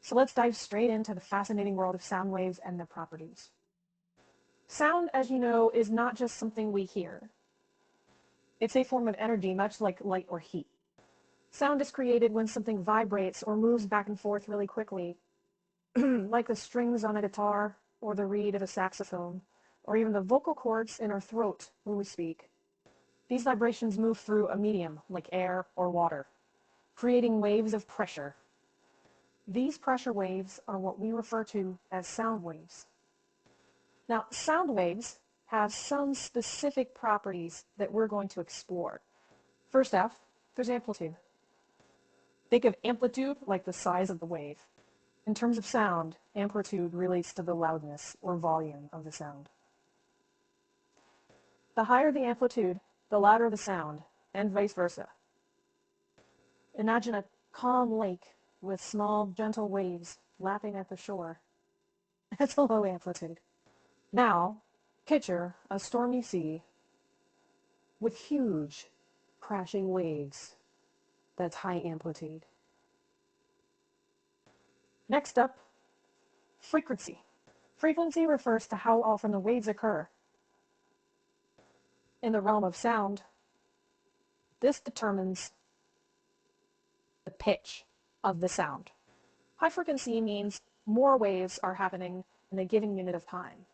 So let's dive straight into the fascinating world of sound waves and their properties. Sound, as you know, is not just something we hear. It's a form of energy, much like light or heat. Sound is created when something vibrates or moves back and forth really quickly, like the strings on a guitar, or the reed of a saxophone, or even the vocal cords in our throat when we speak. These vibrations move through a medium, like air or water, creating waves of pressure. These pressure waves are what we refer to as sound waves. Now, sound waves have some specific properties that we're going to explore. First off, there's amplitude. Think of amplitude like the size of the wave. In terms of sound, amplitude relates to the loudness or volume of the sound. The higher the amplitude, the louder the sound, and vice versa. Imagine a calm lake with small, gentle waves lapping at the shore. That's a low amplitude. Now, picture a stormy sea with huge, crashing waves. That's high amplitude. Next up, frequency. Frequency refers to how often the waves occur. In the realm of sound, this determines the pitch of the sound. High frequency means more waves are happening in a given unit of time,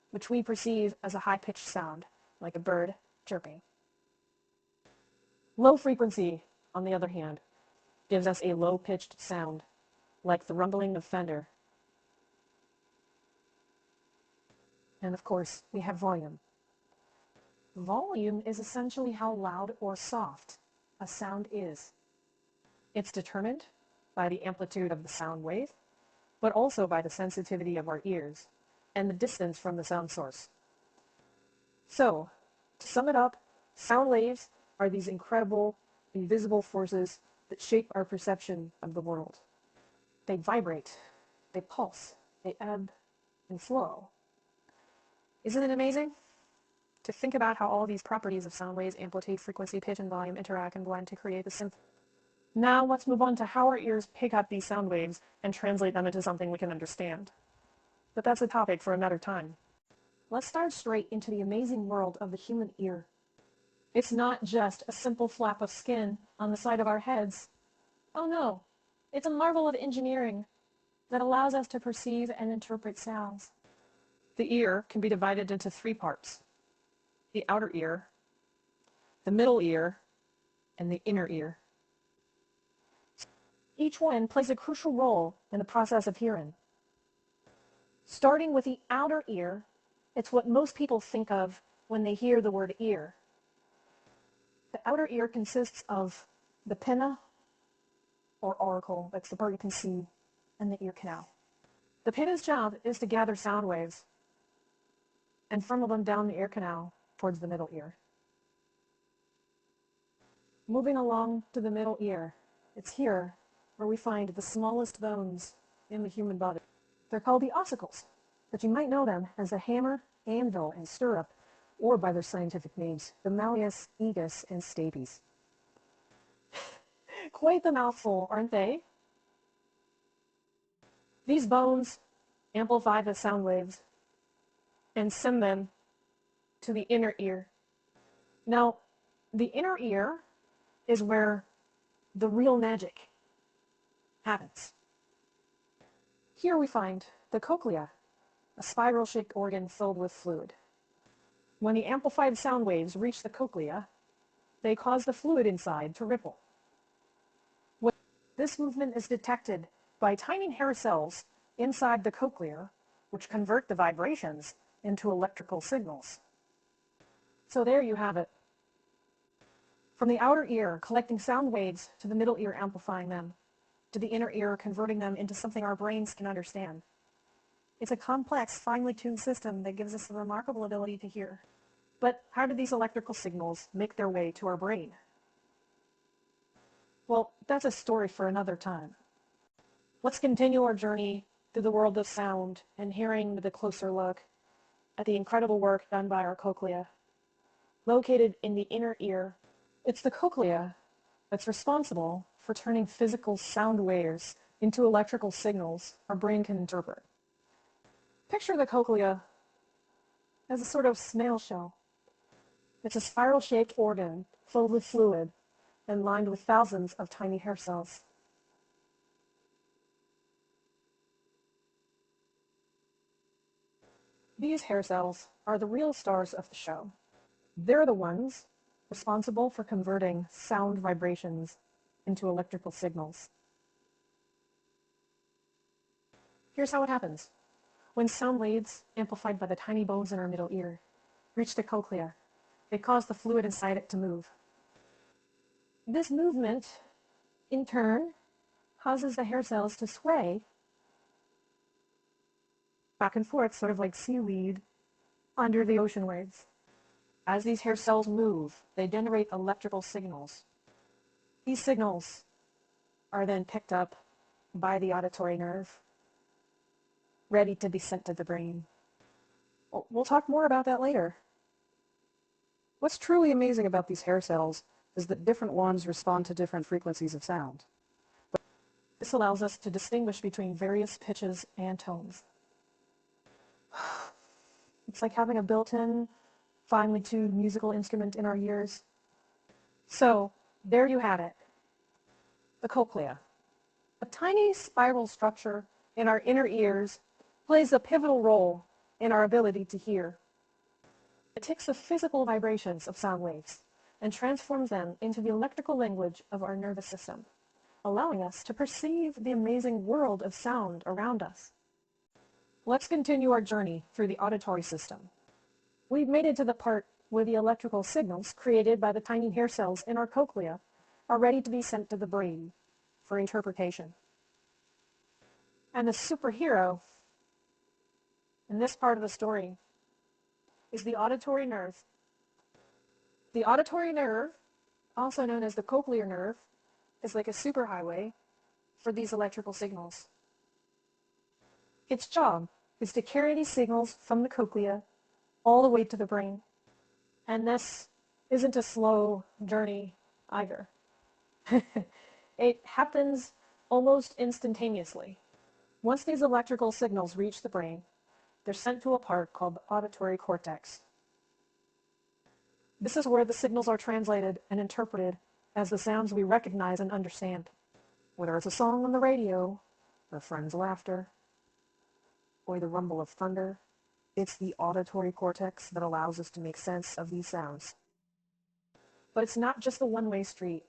which we perceive as a high-pitched sound, like a bird chirping. Low frequency, on the other hand, gives us a low-pitched sound, like the rumbling of thunder. And of course, we have volume. Volume is essentially how loud or soft a sound is. It's determined by the amplitude of the sound wave, but also by the sensitivity of our ears and the distance from the sound source. So, to sum it up, sound waves are these incredible, invisible forces that shape our perception of the world. They vibrate, they pulse, they ebb and flow. Isn't it amazing to think about how all these properties of sound waves, amplitude, frequency, pitch, and volume interact and blend to create the symphony? Now let's move on to how our ears pick up these sound waves and translate them into something we can understand. But that's a topic for another time. Let's start straight into the amazing world of the human ear. It's not just a simple flap of skin on the side of our heads. Oh no, it's a marvel of engineering that allows us to perceive and interpret sounds. The ear can be divided into three parts: the outer ear, the middle ear, and the inner ear. Each one plays a crucial role in the process of hearing. Starting with the outer ear, it's what most people think of when they hear the word ear. The outer ear consists of the pinna, or auricle, that's the part you can see, and the ear canal. The pinna's job is to gather sound waves and funnel them down the ear canal towards the middle ear. Moving along to the middle ear, it's here where we find the smallest bones in the human body. They're called the ossicles, but you might know them as the hammer, anvil, and stirrup, or by their scientific names, the malleus, aegus, and stapes. Quite the mouthful, aren't they? These bones amplify the sound waves and send them to the inner ear. Now, the inner ear is where the real magic happens. Here we find the cochlea, a spiral-shaped organ filled with fluid. When the amplified sound waves reach the cochlea, they cause the fluid inside to ripple. This movement is detected by tiny hair cells inside the cochlea, which convert the vibrations into electrical signals. So there you have it. From the outer ear, collecting sound waves, to the middle ear, amplifying them, to the inner ear, converting them into something our brains can understand. It's a complex, finely tuned system that gives us the remarkable ability to hear. But how do these electrical signals make their way to our brain? Well, that's a story for another time. Let's continue our journey through the world of sound and hearing with a closer look at the incredible work done by our cochlea. Located in the inner ear, it's the cochlea that's responsible for turning physical sound waves into electrical signals our brain can interpret. Picture the cochlea as a sort of snail shell. It's a spiral-shaped organ filled with fluid and lined with thousands of tiny hair cells. These hair cells are the real stars of the show. They're the ones responsible for converting sound vibrations into electrical signals. Here's how it happens. When sound waves, amplified by the tiny bones in our middle ear, reach the cochlea, they cause the fluid inside it to move. This movement, in turn, causes the hair cells to sway back and forth, sort of like seaweed under the ocean waves. As these hair cells move, they generate electrical signals. These signals are then picked up by the auditory nerve, ready to be sent to the brain. We'll talk more about that later. What's truly amazing about these hair cells is that different ones respond to different frequencies of sound. This allows us to distinguish between various pitches and tones. It's like having a built-in, finely tuned musical instrument in our ears. So, there you have it. The cochlea. A tiny spiral structure in our inner ears plays a pivotal role in our ability to hear. It takes the physical vibrations of sound waves and transforms them into the electrical language of our nervous system, allowing us to perceive the amazing world of sound around us. Let's continue our journey through the auditory system. We've made it to the part where the electrical signals created by the tiny hair cells in our cochlea are ready to be sent to the brain for interpretation. And the superhero in this part of the story is the auditory nerve. The auditory nerve, also known as the cochlear nerve, is like a superhighway for these electrical signals. Its job is to carry these signals from the cochlea all the way to the brain. And this isn't a slow journey either. It happens almost instantaneously. Once these electrical signals reach the brain, they're sent to a part called the auditory cortex. This is where the signals are translated and interpreted as the sounds we recognize and understand. Whether it's a song on the radio, or a friend's laughter, or the rumble of thunder, it's the auditory cortex that allows us to make sense of these sounds. But it's not just a one-way street.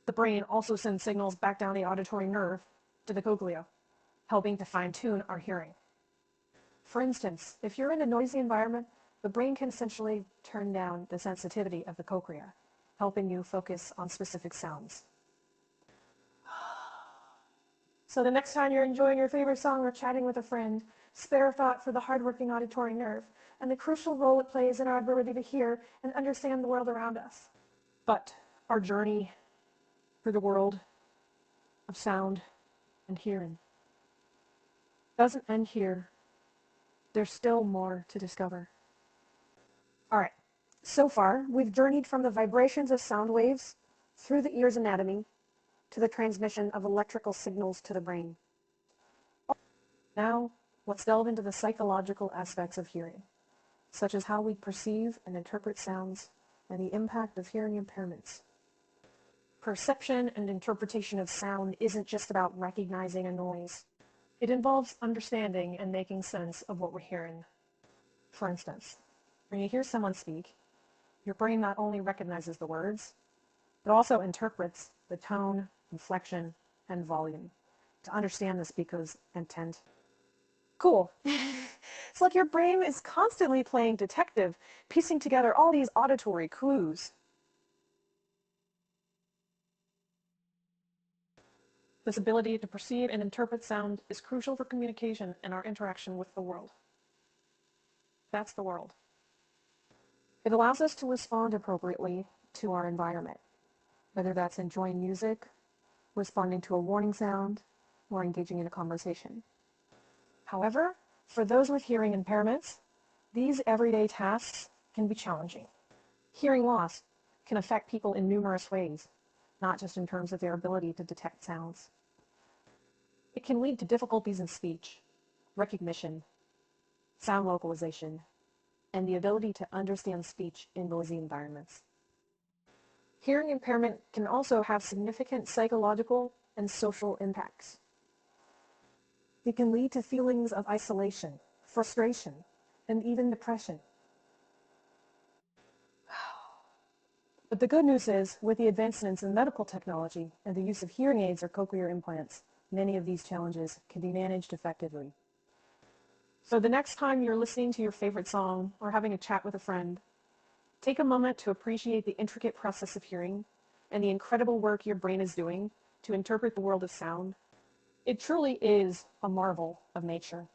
The brain also sends signals back down the auditory nerve to the cochlea, helping to fine-tune our hearing. For instance, if you're in a noisy environment, the brain can essentially turn down the sensitivity of the cochlea, helping you focus on specific sounds. So the next time you're enjoying your favorite song or chatting with a friend, spare a thought for the hardworking auditory nerve and the crucial role it plays in our ability to hear and understand the world around us. But our journey through the world of sound and hearing doesn't end here. There's still more to discover. All right, so far we've journeyed from the vibrations of sound waves through the ear's anatomy to the transmission of electrical signals to the brain. Now, let's delve into the psychological aspects of hearing, such as how we perceive and interpret sounds and the impact of hearing impairments. Perception and interpretation of sound isn't just about recognizing a noise. It involves understanding and making sense of what we're hearing. For instance, when you hear someone speak, your brain not only recognizes the words, but also interprets the tone, inflection, and volume to understand the speaker's intent. Cool. It's like your brain is constantly playing detective, piecing together all these auditory clues. This ability to perceive and interpret sound is crucial for communication and our interaction with the world. That's the world. It allows us to respond appropriately to our environment, whether that's enjoying music, responding to a warning sound, or engaging in a conversation. However, for those with hearing impairments, these everyday tasks can be challenging. Hearing loss can affect people in numerous ways, not just in terms of their ability to detect sounds. It can lead to difficulties in speech, recognition, sound localization, and the ability to understand speech in noisy environments. Hearing impairment can also have significant psychological and social impacts. It can lead to feelings of isolation, frustration, and even depression. But the good news is, with the advancements in medical technology and the use of hearing aids or cochlear implants, many of these challenges can be managed effectively. So the next time you're listening to your favorite song or having a chat with a friend, take a moment to appreciate the intricate process of hearing and the incredible work your brain is doing to interpret the world of sound. It truly is a marvel of nature.